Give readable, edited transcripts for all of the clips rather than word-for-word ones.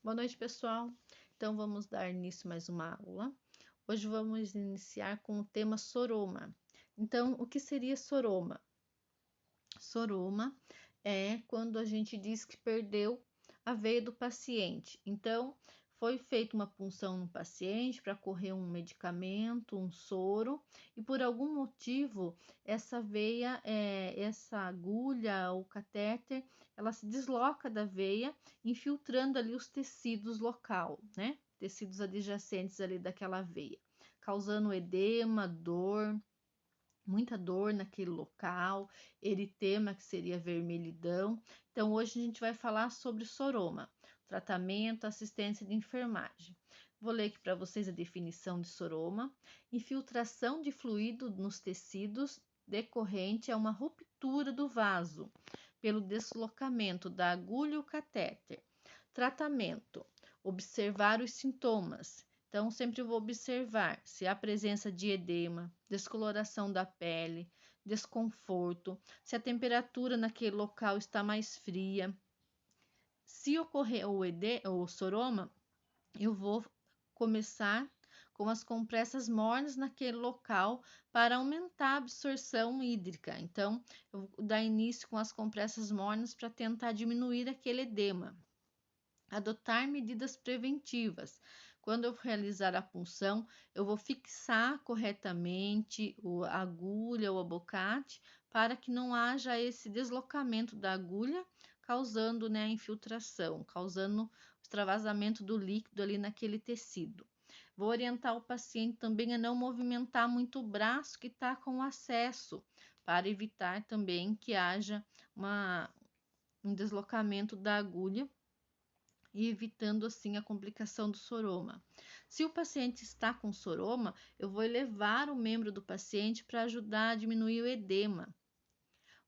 Boa noite, pessoal. Então, vamos dar início a mais uma aula. Hoje vamos iniciar com o tema soroma. Então, o que seria soroma? Soroma é quando a gente diz que perdeu a veia do paciente. Então, foi feita uma punção no paciente para correr um medicamento, um soro, e por algum motivo essa veia, essa agulha ou catéter, ela se desloca da veia, infiltrando ali os tecidos local, né? Tecidos adjacentes ali daquela veia, causando edema, dor, muita dor naquele local, eritema, que seria vermelhidão. Então, hoje a gente vai falar sobre soroma, tratamento, assistência de enfermagem. Vou ler aqui para vocês a definição de soroma: infiltração de fluido nos tecidos decorrente a uma ruptura do vaso pelo deslocamento da agulha ou catéter. Tratamento: observar os sintomas. Então, sempre vou observar se há presença de edema, descoloração da pele, desconforto, se a temperatura naquele local está mais fria. Se ocorrer o soroma, eu vou começar com as compressas mornas naquele local para aumentar a absorção hídrica. Então, eu vou dar início com as compressas mornas para tentar diminuir aquele edema. Adotar medidas preventivas. Quando eu realizar a punção, eu vou fixar corretamente a agulha ou abocate para que não haja esse deslocamento da agulha, causando, né, a infiltração, causando o extravasamento do líquido ali naquele tecido. Vou orientar o paciente também a não movimentar muito o braço que está com acesso, para evitar também que haja um deslocamento da agulha e evitando assim a complicação do soroma. Se o paciente está com soroma, eu vou elevar o membro do paciente para ajudar a diminuir o edema.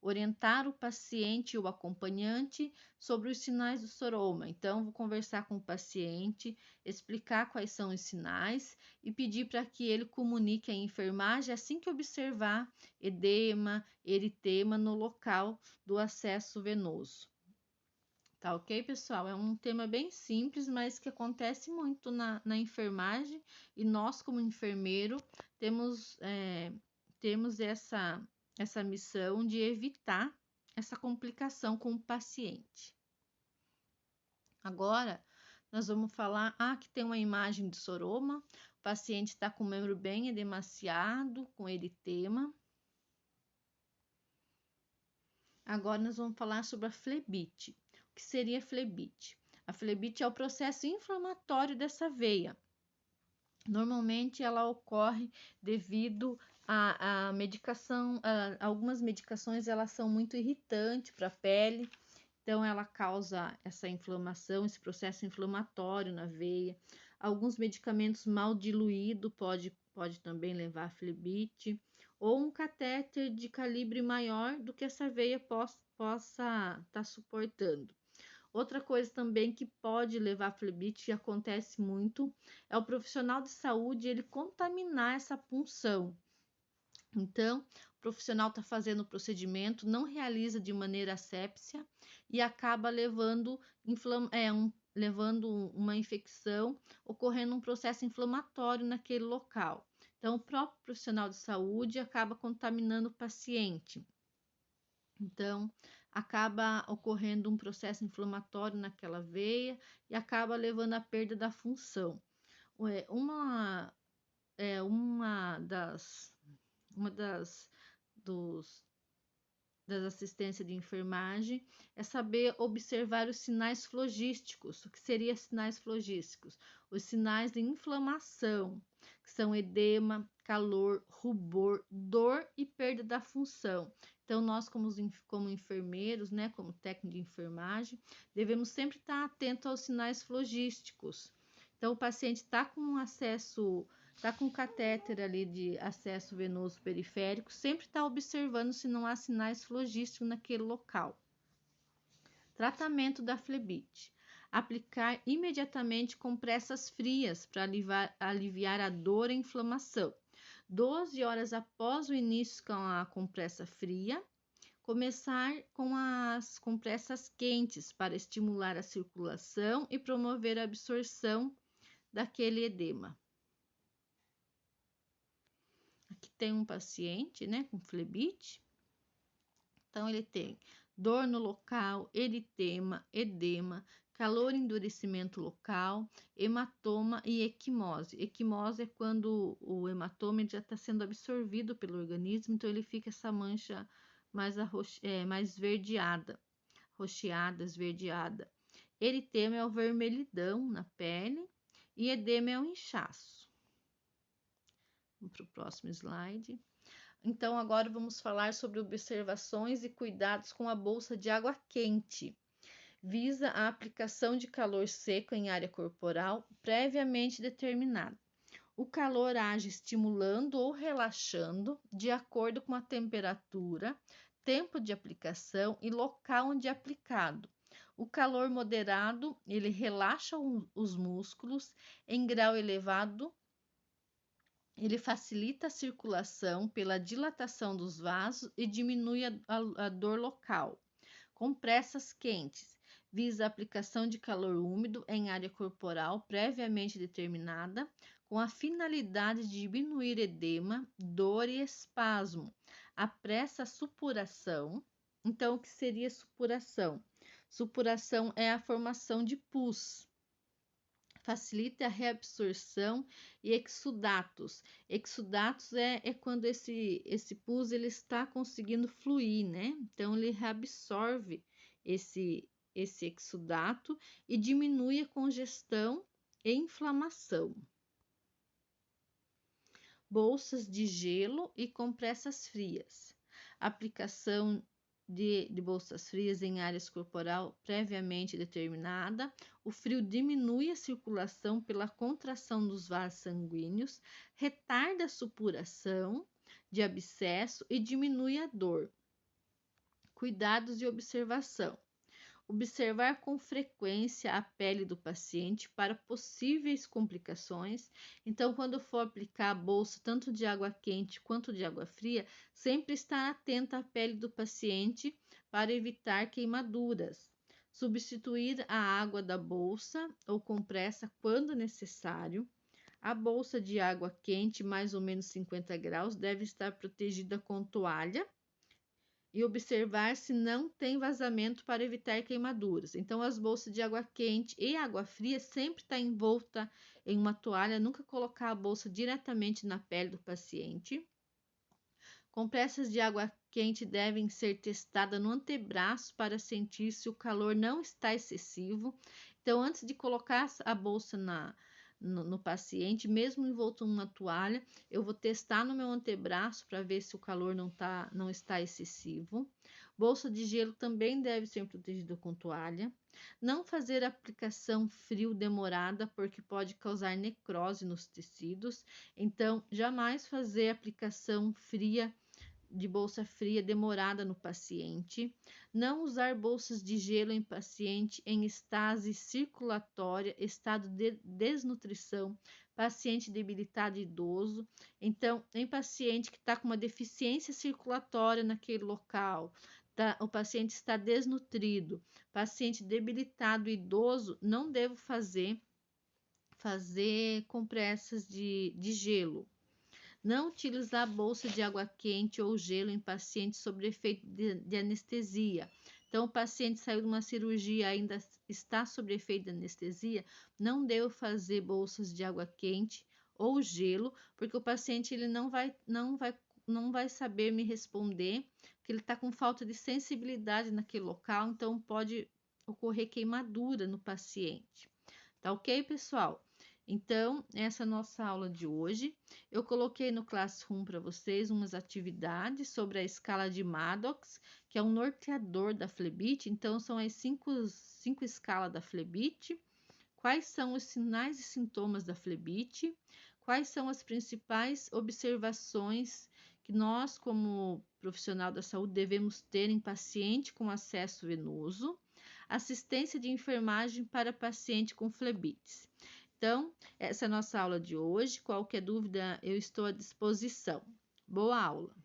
Orientar o paciente e o acompanhante sobre os sinais do soroma. Então, vou conversar com o paciente, explicar quais são os sinais e pedir para que ele comunique à enfermagem assim que observar edema, eritema no local do acesso venoso. Tá ok, pessoal? É um tema bem simples, mas que acontece muito na enfermagem, e nós, como enfermeiro, temos essa missão de evitar essa complicação com o paciente. Agora, nós vamos falar, aqui tem uma imagem de soroma, o paciente está com o membro bem edemaciado, com eritema. Agora nós vamos falar sobre a flebite. O que seria a flebite? A flebite é o processo inflamatório dessa veia. Normalmente ela ocorre devido à medicação, algumas medicações elas são muito irritantes para a pele, então ela causa essa inflamação, esse processo inflamatório na veia. Alguns medicamentos mal diluídos pode também levar a flebite, ou um catéter de calibre maior do que essa veia possa estar suportando. Outra coisa também que pode levar a flebite, que acontece muito, é o profissional de saúde ele contaminar essa punção. Então, o profissional está fazendo o procedimento, não realiza de maneira assépsia e acaba levando uma infecção, ocorrendo um processo inflamatório naquele local. Então, o próprio profissional de saúde acaba contaminando o paciente. Então, acaba ocorrendo um processo inflamatório naquela veia e acaba levando à perda da função. Uma das assistências de enfermagem é saber observar os sinais flogísticos. O que seriam sinais flogísticos? Os sinais de inflamação, que são edema, calor, rubor, dor e perda da função. Então, nós, como enfermeiros, né, como técnico de enfermagem, devemos sempre estar atento aos sinais flogísticos. Então, o paciente está com acesso, está com catéter ali de acesso venoso periférico, sempre está observando se não há sinais flogísticos naquele local. Tratamento da flebite. Aplicar imediatamente compressas frias para aliviar a dor e a inflamação. 12 horas após o início com a compressa fria, Começar com as compressas quentes para estimular a circulação e promover a absorção daquele edema. Aqui tem um paciente, né, com flebite. Então, ele tem dor no local, eritema, edema, calor e endurecimento local, hematoma e equimose. Equimose é quando o hematoma já está sendo absorvido pelo organismo, então ele fica essa mancha mais esverdeada. Eritema é o vermelhidão na pele e edema é o inchaço. Vamos para o próximo slide. Então, agora vamos falar sobre observações e cuidados com a bolsa de água quente. Visa a aplicação de calor seco em área corporal previamente determinada. O calor age estimulando ou relaxando de acordo com a temperatura, tempo de aplicação e local onde é aplicado. O calor moderado, ele relaxa os músculos. Em grau elevado, ele facilita a circulação pela dilatação dos vasos e diminui a dor local. Compressas quentes. Visa a aplicação de calor úmido em área corporal previamente determinada, com a finalidade de diminuir edema, dor e espasmo. Apressa a supuração. Então, o que seria supuração? Supuração é a formação de pus. Facilita a reabsorção e exudatos. Exudatos é quando esse pus ele está conseguindo fluir, né? Então, ele reabsorve esse exudato e diminui a congestão e inflamação. Bolsas de gelo e compressas frias. Aplicação de bolsas frias em áreas corporal previamente determinada. O frio diminui a circulação pela contração dos vasos sanguíneos, retarda a supuração de abscesso e diminui a dor. Cuidados e observação. Observar com frequência a pele do paciente para possíveis complicações. Então, quando for aplicar a bolsa tanto de água quente quanto de água fria, sempre estar atenta à pele do paciente para evitar queimaduras. Substituir a água da bolsa ou compressa quando necessário. A bolsa de água quente, mais ou menos 50 graus, deve estar protegida com toalha e observar se não tem vazamento para evitar queimaduras. Então, as bolsas de água quente e água fria sempre está envolta em uma toalha, nunca colocar a bolsa diretamente na pele do paciente. Compressas de água quente devem ser testadas no antebraço para sentir se o calor não está excessivo. Então, antes de colocar a bolsa no paciente, mesmo envolto em uma toalha, eu vou testar no meu antebraço para ver se o calor não está excessivo. Bolsa de gelo também deve ser protegida com toalha. Não fazer aplicação frio demorada, porque pode causar necrose nos tecidos. Então, jamais fazer aplicação fria de bolsa fria demorada no paciente, não usar bolsas de gelo em paciente em estase circulatória, estado de desnutrição, paciente debilitado idoso. Então, em paciente que está com uma deficiência circulatória naquele local, o paciente está desnutrido, paciente debilitado idoso, não devo fazer compressas de gelo. Não utilizar bolsa de água quente ou gelo em pacientes sob efeito de anestesia. Então, o paciente saiu de uma cirurgia, ainda está sob efeito de anestesia, não devo fazer bolsas de água quente ou gelo, porque o paciente ele não vai saber me responder, porque ele está com falta de sensibilidade naquele local, então pode ocorrer queimadura no paciente. Tá ok, pessoal? Então, essa é a nossa aula de hoje. Eu coloquei no Classroom para vocês umas atividades sobre a escala de Maddox, que é um norteador da flebite. Então, são as cinco escalas da flebite. Quais são os sinais e sintomas da flebite? Quais são as principais observações que nós, como profissional da saúde, devemos ter em paciente com acesso venoso? Assistência de enfermagem para paciente com flebites. Então, essa é a nossa aula de hoje. Qualquer dúvida, eu estou à disposição. Boa aula!